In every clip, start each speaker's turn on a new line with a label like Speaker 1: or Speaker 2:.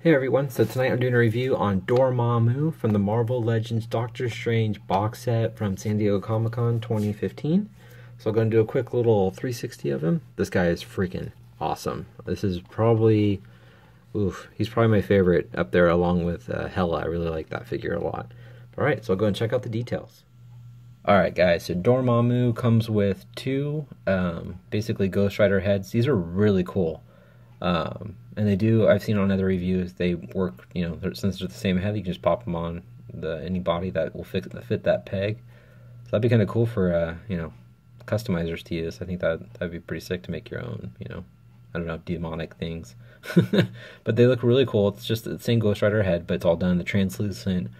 Speaker 1: Hey everyone, so tonight I'm doing a review on Dormammu from the Marvel Legends Doctor Strange box set from San Diego Comic-Con 2015. So I'm going to do a quick little 360 of him. This guy is freaking awesome. This is probably, he's probably my favorite up there along with Hela. I really like that figure a lot. Alright, so I'll go and check out the details. Alright guys, so Dormammu comes with two basically Ghost Rider heads. These are really cool. And they do, I've seen on other reviews, they work, since they're the same head, you can just pop them on any body that will fit that peg. So that'd be kind of cool for, customizers to use. I think that'd be pretty sick to make your own, I don't know, demonic things. But they look really cool. It's just the same Ghost Rider head, but it's all done in the translucent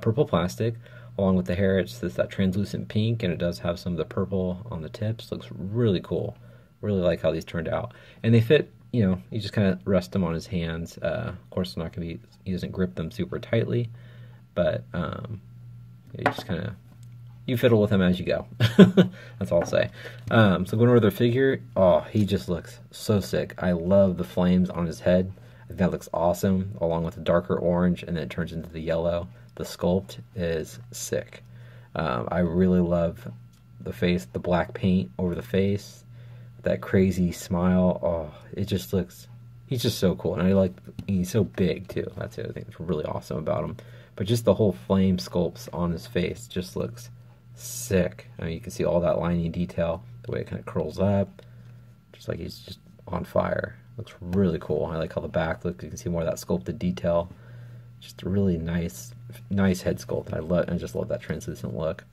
Speaker 1: purple plastic. Along with the hair, it's that translucent pink, and it does have some of the purple on the tips. Looks really cool. Really like how these turned out. And they fit, you just kind of rest them on his hands. Of course, not going to be, he doesn't grip them super tightly, but you just kind of, you fiddle with him as you go. That's all I'll say. So going over the figure, he just looks so sick. I love the flames on his head. I think that looks awesome, along with the darker orange, and then it turns into the yellow. The sculpt is sick. I really love the face, the black paint over the face. That crazy smile, it just looks, he's just so cool. And he's so big too. That's the other thing that's really awesome about him. But just the whole flame sculpts on his face just looks sick. I mean, you can see all that lining detail, the way it kind of curls up, just like he's just on fire. Looks really cool. I like how the back looks. You can see more of that sculpted detail. Just a really nice head sculpt. I just love that translucent look.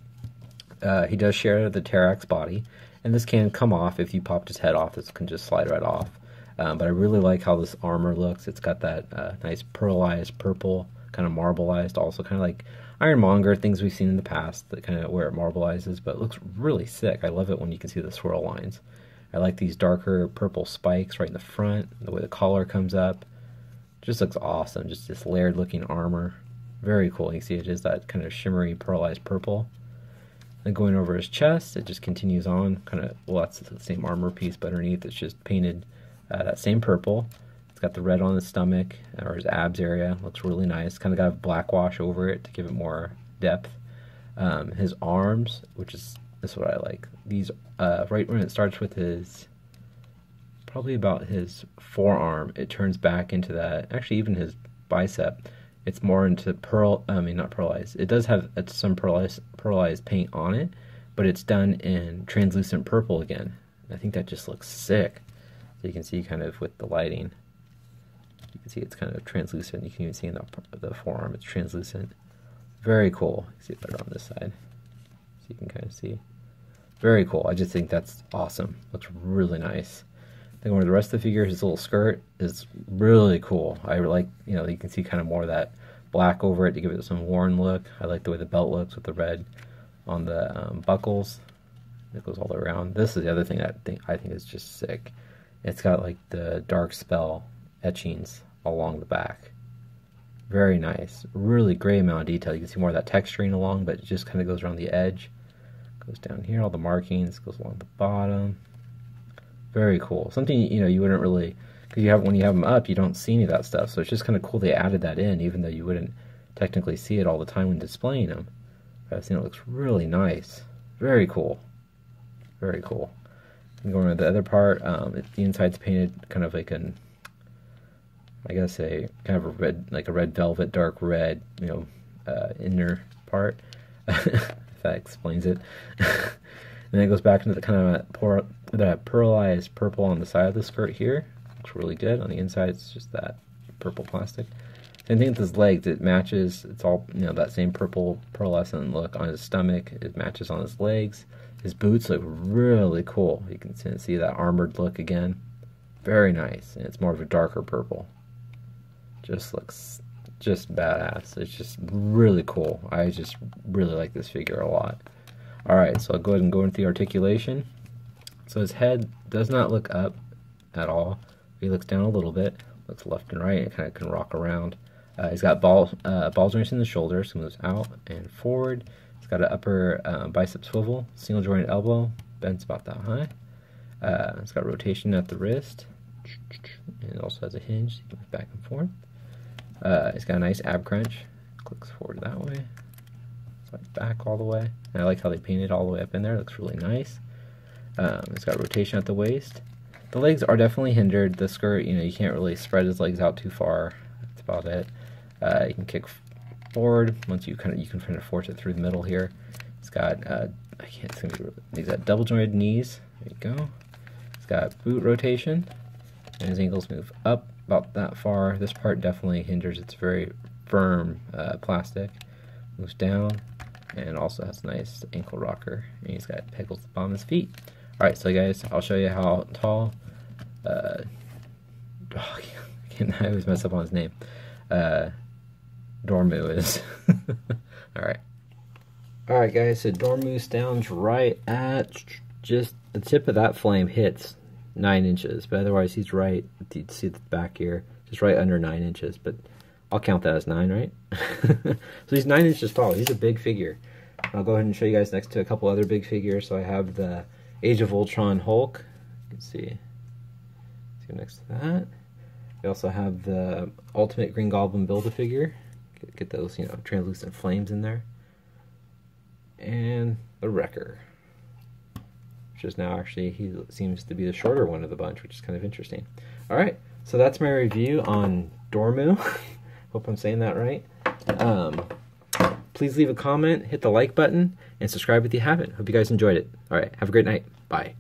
Speaker 1: He does share the Terax body. And this can come off if you popped his head off. This can just slide right off. But I really like how this armor looks. It's got that nice pearlized purple, kind of marbleized, also kind of like Ironmonger, things we've seen in the past, that kind of where it marbleizes, but it looks really sick. I love it when you can see the swirl lines. I like these darker purple spikes right in the front, the way the collar comes up. Just looks awesome. Just this layered looking armor. Very cool. You can see it is that kind of shimmery pearlized purple. Then going over his chest, it just continues on, kind of, well, that's the same armor piece, but underneath it's just painted that same purple. It's got the red on his stomach, or his abs area. Looks really nice. Kind of got a black wash over it to give it more depth. His arms, which is what I like. These, right when it starts with his, probably about his forearm, it turns back into that, actually even his bicep, it's more into not pearlized. It does have some pearlized paint on it, but it's done in translucent purple again. I think that just looks sick. So you can see kind of with the lighting, you can see it's kind of translucent. You can even see in the forearm, it's translucent. Very cool. You can see it better on this side. So you can kind of see. Very cool. I just think that's awesome. Looks really nice. Then going to the rest of the figure, his little skirt is really cool. I like, you can see kind of more of that black over it to give it some worn look. I like the way the belt looks with the red on the buckles. It goes all the way around. This is the other thing I think is just sick. It's got like the dark spell etchings along the back. Very nice. Really great amount of detail. You can see more of that texturing along, but it just kind of goes around the edge. Goes down here, all the markings, goes along the bottom. Very cool. Something, you wouldn't really, because when you have them up, you don't see any of that stuff. So it's just kind of cool they added that in, even though you wouldn't technically see it all the time when displaying them. But I think it looks really nice. Very cool. Very cool. And going to the other part, the inside's painted kind of like kind of a red, like a red velvet, dark red, inner part. If that explains it. And then it goes back into the kind of that pearlized purple on the side of the skirt here. Looks really good. On the inside, it's just that purple plastic. Same thing with his legs. It matches. It's all, that same purple pearlescent look on his stomach. It matches on his legs. His boots look really cool. You can see that armored look again. Very nice. And it's more of a darker purple. Just looks just badass. It's just really cool. I just really like this figure a lot. Alright, so I'll go ahead and go into the articulation. So his head does not look up at all. He looks down a little bit, looks left and right, and kind of can rock around. He's got ball joints in the shoulders, so moves out and forward. He's got an upper bicep swivel, single jointed elbow, bends about that high. It's got rotation at the wrist, and it also has a hinge, so you can move back and forth. It's got a nice ab crunch. Clicks forward that way. It's like back all the way. And I like how they painted all the way up in there. It looks really nice. It's got rotation at the waist. The legs are definitely hindered. The skirt, you know, you can't really spread his legs out too far. That's about it. You can kick forward once you can kind of force it through the middle here. It's got he's got double jointed knees. There you go. It's got boot rotation, and his ankles move up about that far. This part definitely hinders. It's very firm plastic. Moves down, and also has a nice ankle rocker. And he's got pegals at the bottom of his feet. Alright, so guys, I'll show you how tall, I always mess up on his name, Dormammu is. Alright. Alright guys, so Dormammu stands right at just the tip of that flame hits 9 inches, but otherwise he's right, you see the back here, just right under 9 inches, but I'll count that as 9, right? So he's 9 inches tall, he's a big figure. I'll go ahead and show you guys next to a couple other big figures. So I have the Age of Ultron Hulk. You can see next to that. We also have the Ultimate Green Goblin Build-A-Figure. Get those, you know, translucent flames in there. And the Wrecker, which is now actually, he seems to be the shorter one of the bunch, which is kind of interesting. Alright, so that's my review on Dormammu. Hope I'm saying that right. Please leave a comment, hit the like button, and subscribe if you haven't. Hope you guys enjoyed it. Alright, have a great night. Bye.